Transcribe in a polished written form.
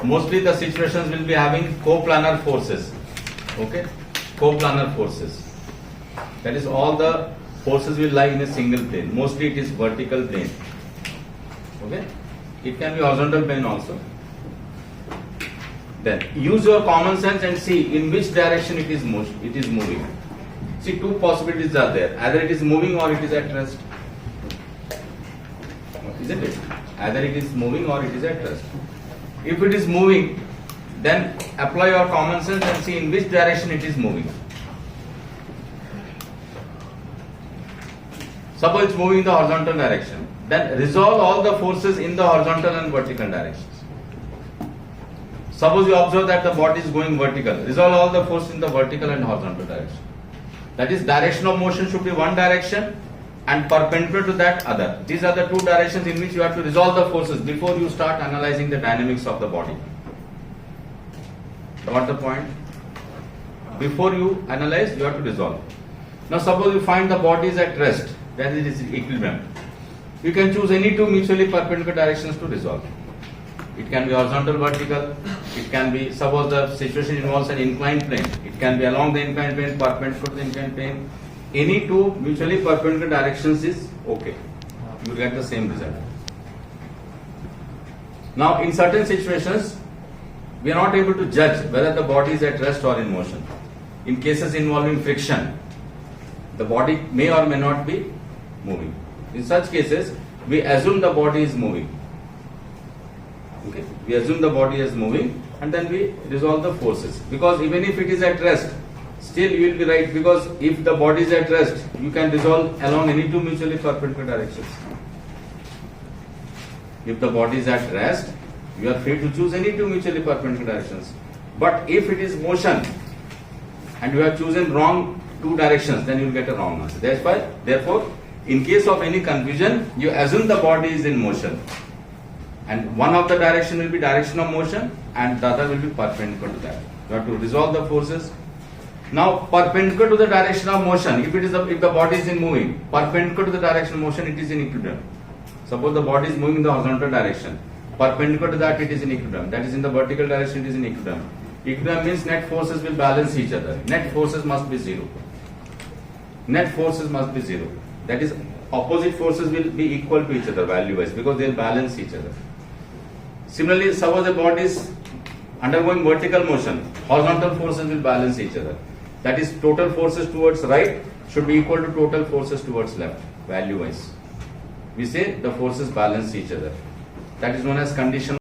mostly the situations will be having coplanar forces. Okay, coplanar forces. That is, all the forces will lie in a single plane. Mostly it is vertical plane. Okay, it can be horizontal plane also. Then use your common sense and see in which direction it is moving. See, two possibilities are there. Either it is moving or it is at rest. Isn't it? Either it is moving or it is at rest. If it is moving, then apply your common sense and see in which direction it is moving. Suppose it's moving in the horizontal direction, then resolve all the forces in the horizontal and vertical directions. Suppose you observe that the body is going vertical, resolve all the force in the vertical and horizontal direction. That is, direction of motion should be one direction and perpendicular to that other. These are the two directions in which you have to resolve the forces before you start analyzing the dynamics of the body. Got the point? Before you analyze, you have to resolve. Now suppose you find the body is at rest, that is equilibrium. You can choose any two mutually perpendicular directions to resolve. It can be horizontal, vertical. It can be, suppose the situation involves an inclined plane. It can be along the inclined plane, perpendicular to the inclined plane. Any two mutually perpendicular directions is okay. You will get the same result. Now, in certain situations, we are not able to judge whether the body is at rest or in motion. In cases involving friction, the body may or may not be moving. In such cases, we assume the body is moving. Okay. We assume the body is moving and then we resolve the forces. Because even if it is at rest, still you will be right, because if the body is at rest, you can resolve along any two mutually perpendicular directions. If the body is at rest, you are free to choose any two mutually perpendicular directions. But if it is motion and you have chosen wrong two directions, then you will get a wrong answer. That's why, therefore, in case of any confusion, you assume the body is in motion. And one of the direction will be direction of motion and the other will be perpendicular to that. You have to resolve the forces. Now, perpendicular to the direction of motion, if the body is in moving, perpendicular to the direction of motion, it is in equilibrium. Suppose the body is moving in the horizontal direction, perpendicular to that it is in equilibrium. That is, in the vertical direction it is in equilibrium. Equilibrium means net forces will balance each other. Net forces must be zero. Net forces must be zero. That is, opposite forces will be equal to each other value-wise because they will balance each other. Similarly, suppose the body is undergoing vertical motion, horizontal forces will balance each other. That is, total forces towards right should be equal to total forces towards left, value-wise. We say the forces balance each other. That is known as condition